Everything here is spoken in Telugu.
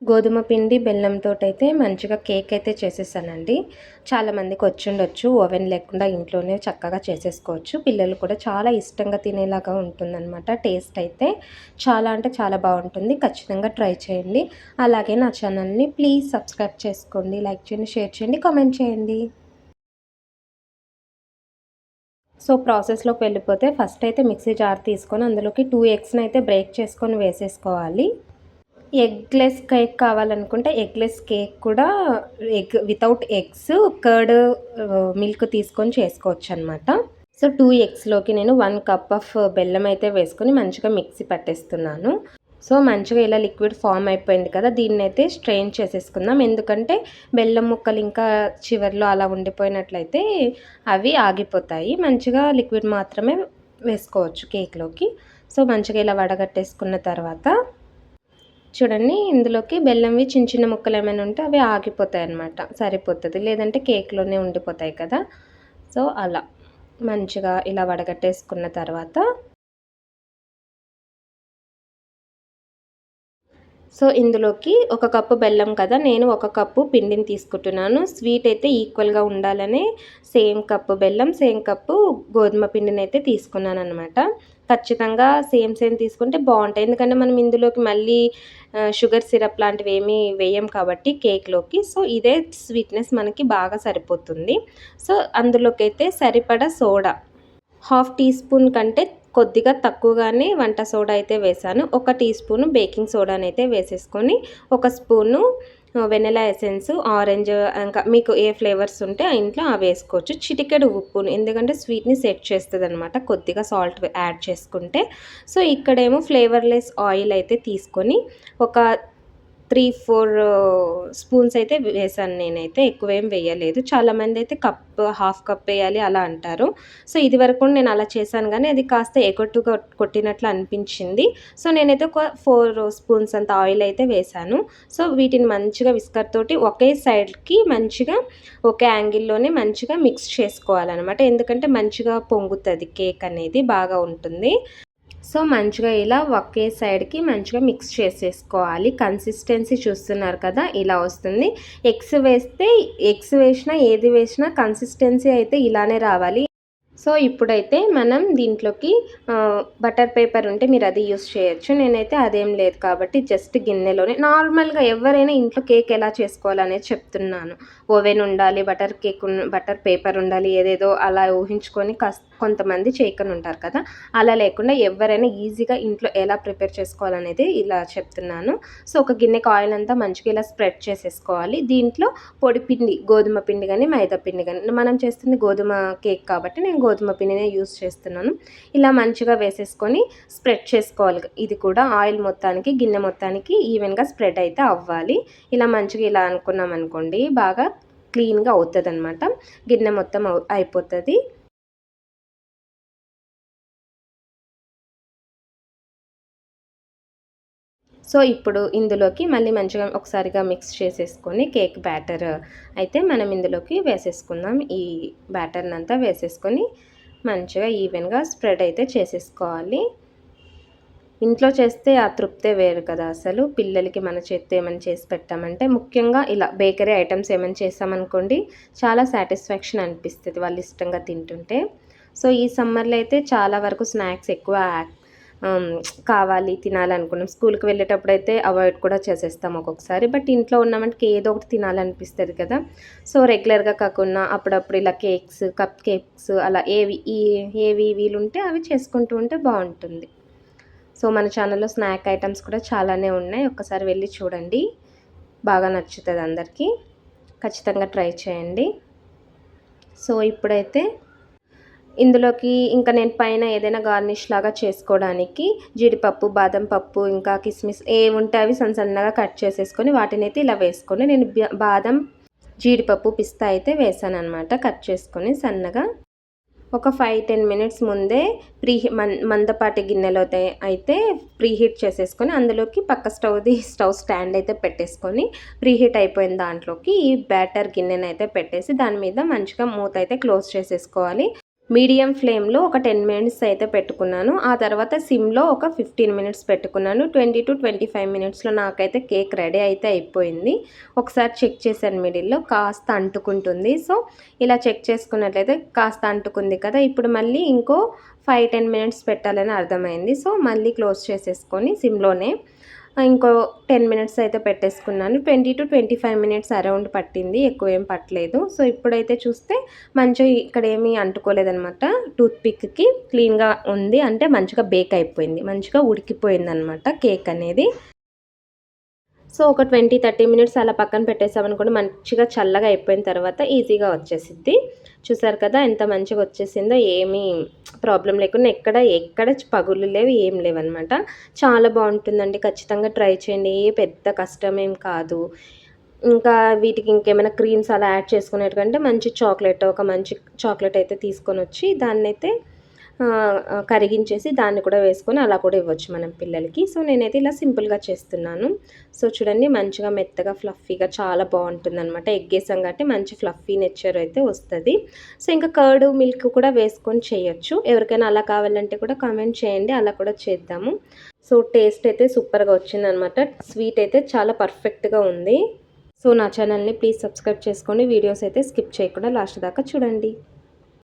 గోధుమ పిండి బెల్లంతోటైతే మంచిగా కేక్ అయితే చేసేసానండి. చాలామందికి వచ్చుండొచ్చు. ఓవెన్ లేకుండా ఇంట్లోనే చక్కగా చేసేసుకోవచ్చు. పిల్లలు కూడా చాలా ఇష్టంగా తినేలాగా ఉంటుందనమాట. టేస్ట్ అయితే చాలా అంటే చాలా బాగుంటుంది. ఖచ్చితంగా ట్రై చేయండి. అలాగే నా ఛానల్ని ప్లీజ్ సబ్స్క్రైబ్ చేసుకోండి. లైక్ చేయండి, షేర్ చేయండి, కామెంట్ చేయండి. సో, ప్రాసెస్‌లోకి వెళ్ళిపోతే ఫస్ట్ అయితే మిక్సీ జార్ తీసుకొని అందులోకి 2 ఎగ్స్‌ని అయితే బ్రేక్ చేసుకొని వేసేసుకోవాలి. ఎగ్‌లెస్ కేక్ కావాలనుకుంటే ఎగ్‌లెస్ కేక్ కూడా వితౌట్ ఎగ్స్ కర్డ్ మిల్క్ తీసుకొని చేసుకోవచ్చనమాట. సో, 2 ఎగ్స్‌లోకి నేను 1 కప్ ఆఫ్ బెల్లం అయితే వేసుకొని మంచిగా మిక్సీ పట్టేస్తున్నాను. సో, మంచిగా ఇలా లిక్విడ్ ఫార్మ్ అయిపోయింది కదా! దీన్నైతే స్ట్రెయిన్ చేసేసుకుందాం. ఎందుకంటే బెల్లం ముక్కలు ఇంకా చివర్లో అలా ఉండిపోయినట్లయితే అవి ఆగిపోతాయి. మంచిగా లిక్విడ్ మాత్రమే వేసుకోవచ్చు కేక్‌లోకి. సో, మంచిగా ఇలా వడగట్టేసుకున్న తర్వాత చూడండి, ఇందులోకి బెల్లంవి చిన్న చిన్న ముక్కలు ఏమైనా ఉంటే అవి ఆగిపోతాయన్నమాట. సరిపోతది. లేదంటే కేక్‌లోనే ఉండిపోతాయి కదా! సో, అలా మంచిగా ఇలా వడగట్టేసుకున్న తర్వాత సో, ఇందులోకి ఒక కప్పు బెల్లం కదా! నేను ఒక కప్పు పిండిని తీసుకుంటున్నాను. స్వీట్ అయితే ఈక్వల్‌గా ఉండాలనే సేమ్ కప్పు బెల్లం, సేమ్ కప్పు గోధుమ పిండినైతే తీసుకున్నాననమాట. ఖచ్చితంగా సేమ్ సేమ్ తీసుకుంటే బావుంటాయి. ఎందుకంటే మనం ఇందులోకి మళ్ళీ షుగర్ సిరప్ లాంటివేమీ వేయం కాబట్టి కేక్‌లోకి. సో, ఇదే స్వీట్‌నెస్ మనకి బాగా సరిపోతుంది. సో, అందులోకైతే సరిపడా సోడా హాఫ్ టీ స్పూన్ కంటే కొద్దిగా తక్కువగానే వంట సోడా అయితే వేశాను. ఒక టీ స్పూను బేకింగ్ సోడానైతే వేసేసుకొని, ఒక స్పూను వెనిలా ఎసెన్స్, ఆరెంజ్ ఇంకా మీకు ఏ ఫ్లేవర్స్ ఉంటే ఆ ఇంట్లో అవి వేసుకోవచ్చు. చిటికెడు ఉప్పును ఎందుకంటే స్వీట్‌ని సెట్ చేస్తదనమాట కొద్దిగా సాల్ట్ యాడ్ చేసుకుంటే. సో, ఇక్కడేమో ఫ్లేవర్‌లెస్ ఆయిల్ అయితే తీసుకొని ఒక 3, 4 స్పూన్స్ అయితే వేశాను నేనైతే. ఎక్కువేం వేయలేదు. చాలామందైతే హాఫ్ కప్ వేయాలి అలా అంటారు. సో, ఇదివరకు నేను అలా చేశాను గానీ, అది కాస్త ఎగటుగా కొట్టినట్లు అనిపించింది. సో, నేనైతే ఒక 4 స్పూన్స్ అంత ఆయిల్ అయితే వేశాను. సో, వీటిని మంచిగా విస్కర్ తోటి ఒకే సైడ్‌కి మంచిగా ఒకే యాంగిల్‌లోనే మంచిగా మిక్స్ చేసుకోవాలనమాట. ఎందుకంటే మంచిగా పొంగుతది కేక్ అనేది బాగా ఉంటుంది. సో, మంచిగా ఇలా ఒకే సైడ్‌కి మంచిగా మిక్స్ చేసేసుకోవాలి. కన్సిస్టెన్సీ చూస్తున్నారు కదా! ఇలా వస్తుంది. ఎగ్స్ వేసినా ఏది వేసినా కన్సిస్టెన్సీ అయితే ఇలానే రావాలి. సో, ఇప్పుడైతే మనం దీంట్లోకి బటర్ పేపర్ ఉంటే మీరు అది యూజ్ చేయొచ్చు. నేనైతే అదేం లేదు కాబట్టి జస్ట్ గిన్నెలోనే నార్మల్‌గా ఎవరైనా ఇంట్లో కేక్ ఎలా చేసుకోవాలనేది చెప్తున్నాను. ఓవెన్ ఉండాలి, బటర్ పేపర్ ఉండాలి, ఏదేదో అలా ఊహించుకొని కొంతమంది చేయకనుంటారు కదా! అలా లేకుండా ఎవరైనా ఈజీగా ఇంట్లో ఎలా ప్రిపేర్ చేసుకోవాలనేది ఇలా చెప్తున్నాను. సో, ఒక గిన్నెకి ఆయిల్ అంతా మంచిగా ఇలా స్ప్రెడ్ చేసేసుకోవాలి. దీంట్లో పొడి పిండి, గోధుమ పిండి గానీ, మైదా పిండి గానీ మనం చేస్తుంది గోధుమ కేక్ కాబట్టి నేను గోధుమ పిండినే యూజ్ చేస్తున్నాను. ఇలా మంచిగా వేసేసుకొని స్ప్రెడ్ చేసుకోవాలి. ఇది కూడా ఆయిల్ మొత్తానికి గిన్నె మొత్తానికి ఈవెన్‌గా స్ప్రెడ్ అయితే అవ్వాలి. ఇలా మంచిగా ఇలా అనుకున్నామనుకోండి బాగా క్లీన్‌గా అవుతదనమాట. గిన్నె మొత్తం అయిపోతది. సో, ఇప్పుడు ఇందులోకి మళ్ళీ మంచిగా ఒకసారిగా మిక్స్ చేసేసుకొని కేక్ బ్యాటర్ అయితే మనం ఇందులోకి వేసేసుకుందాం. ఈ బ్యాటర్‌నంతా వేసేసుకొని మంచిగా ఈవెన్‌గా స్ప్రెడ్ అయితే చేసేసుకోవాలి. ఇంట్లో చేస్తే ఆ తృప్తే వేరు కదా అసలు. పిల్లలకి మన చేత్తో ఏమైనా చేసి పెట్టామంటే ముఖ్యంగా ఇలా బేకరీ ఐటెమ్స్ ఏమైనా చేసామనుకోండి చాలా సాటిస్ఫాక్షన్ అనిపిస్తది వాళ్ళు ఇష్టంగా తింటుంటే. సో, ఈ సమ్మర్‌లో అయితే చాలా వరకు స్నాక్స్ ఎక్కువ కావాలి తినాలనుకున్నాం. స్కూల్‌కి వెళ్ళేటప్పుడైతే అవాయిడ్ కూడా చేసేస్తాం ఒక్కొక్కసారి. బట్ ఇంట్లో ఉన్నామంటే ఏదో ఒకటి తినాలనిపిస్తది కదా! సో, రెగ్యులర్‌గా కాకుండా అప్పుడప్పుడు ఇలా కేక్స్, కప్ కేక్స్ అలా ఏవి వీలుంటే అవి చేసుకుంటూ ఉంటే బావుంటుంది. సో, మన ఛానల్‌లో స్నాక్ ఐటెమ్స్ కూడా చాలానే ఉన్నాయి. ఒక్కసారి వెళ్లి చూడండి. బాగా నచ్చుతది అందరికీ. ఖచ్చితంగా ట్రై చేయండి. సో, ఇప్పుడైతే ఇందులోకి ఇంకా నేను పైన ఏదైనా గార్నిష్ లాగా చేసుకోవడానికి జీడిపప్పు, బాదం పప్పు, ఇంకా కిస్మిస్ ఏవుంటే అవి సన్నగా కట్ చేసేసుకొని వాటినైతే ఇలా వేసుకొని నేను బాదం, జీడిపప్పు, పిస్తా అయితే వేసాననమాట కట్ చేసుకొని సన్నగా. ఒక 5, 10 మినిట్స్ ముందే మందపాటి గిన్నెలో అయితే ప్రీహీట్ చేసేసుకొని అందులోకి పక్క స్టవ్ స్టాండ్ అయితే పెట్టేసుకొని ప్రీహీట్ అయిపోయిన దాంట్లోకి ఈ బ్యాటర్ గిన్నెనైతే పెట్టేసి దాని మీద మంచిగా మూత అయితే క్లోజ్ చేసేసుకోవాలి. మీడియం ఫ్లేమ్‌లో ఒక 10 మినిట్స్ అయితే పెట్టుకున్నాను. ఆ తర్వాత సిమ్‌లో ఒక 15 మినిట్స్ పెట్టుకున్నాను. 20-25 మినిట్స్‌లో నాకైతే కేక్ రెడీ అయితే అయిపోయింది. ఒకసారి చెక్ చేశాను మిడిల్‌లో కాస్త అంటుకుంటుంది. సో, ఇలా చెక్ చేసుకున్నట్లయితే కాస్త అంటుకుంది కదా! ఇప్పుడు మళ్ళీ ఇంకో 5-10 మినిట్స్ పెట్టాలని అర్థమైంది. సో, మళ్ళీ క్లోజ్ చేసేసుకొని సిమ్‌లోనే ఇంకో 10 మినిట్స్ అయితే పెట్టేసుకున్నాను. 20-25 మినిట్స్ అరౌండ్ పట్టింది. ఎక్కువేం పట్టలేదు. సో, ఇప్పుడైతే చూస్తే మంచిగా ఇక్కడేమీ అంటుకోలేదనమాట. టూత్ పిక్‌కి క్లీన్‌గా ఉంది. అంటే మంచిగా బేక్ అయిపోయింది. మంచిగా ఉడికిపోయిందనమాట కేక్ అనేది. సో, ఒక 20-30 మినిట్స్ అలా పక్కన పెట్టేసామనుకోండి మంచిగా చల్లగా అయిపోయిన తర్వాత ఈజీగా వచ్చేసిద్ది. చూసారు కదా! ఎంత మంచిగా వచ్చేసిందో ఏమీ ప్రాబ్లమ్ లేకుండా ఎక్కడ పగుళ్ళు లేవు, ఏం లేవనమాట. చాలా బావుంటుందండి. ఖచ్చితంగా ట్రై చేయండి. ఏ పెద్ద కష్టమేం కాదు. ఇంకా వీటికి ఇంకేమైనా క్రీమ్స్ అలా యాడ్ చేసుకునేటికంటే మంచి చాక్లెట్ ఒక మంచి చాక్లెట్ అయితే తీసుకొనొచ్చి దాన్నైతే కరిగించేసి దాన్ని కూడా వేసుకొని అలా కూడా ఇవ్వచ్చు మనం పిల్లలకి. సో, నేనైతే ఇలా సింపుల్‌గా చేస్తున్నాను. సో, చూడండి మంచిగా మెత్తగా ఫ్లఫీగా చాలా బావుంటుందనమాట. ఎగ్గేసాం కాబట్టి మంచి ఫ్లఫీ నెక్చర్ అయితే వస్తది. సో, ఇంకా కర్డ్, మిల్క్ కూడా వేసుకొని చేయొచ్చు. ఎవరికైనా అలా కావాలంటే కూడా కామెంట్ చేయండి. అలా కూడా చేద్దాము. సో, టేస్ట్ అయితే సూపర్‌గా వచ్చిందనమాట. స్వీట్ అయితే చాలా పర్ఫెక్ట్‌గా ఉంది. సో, నా ఛానల్‌ని ప్లీజ్ సబ్స్క్రైబ్ చేసుకోండి. వీడియోస్ అయితే స్కిప్ చేయకుండా లాస్ట్ దాకా చూడండి.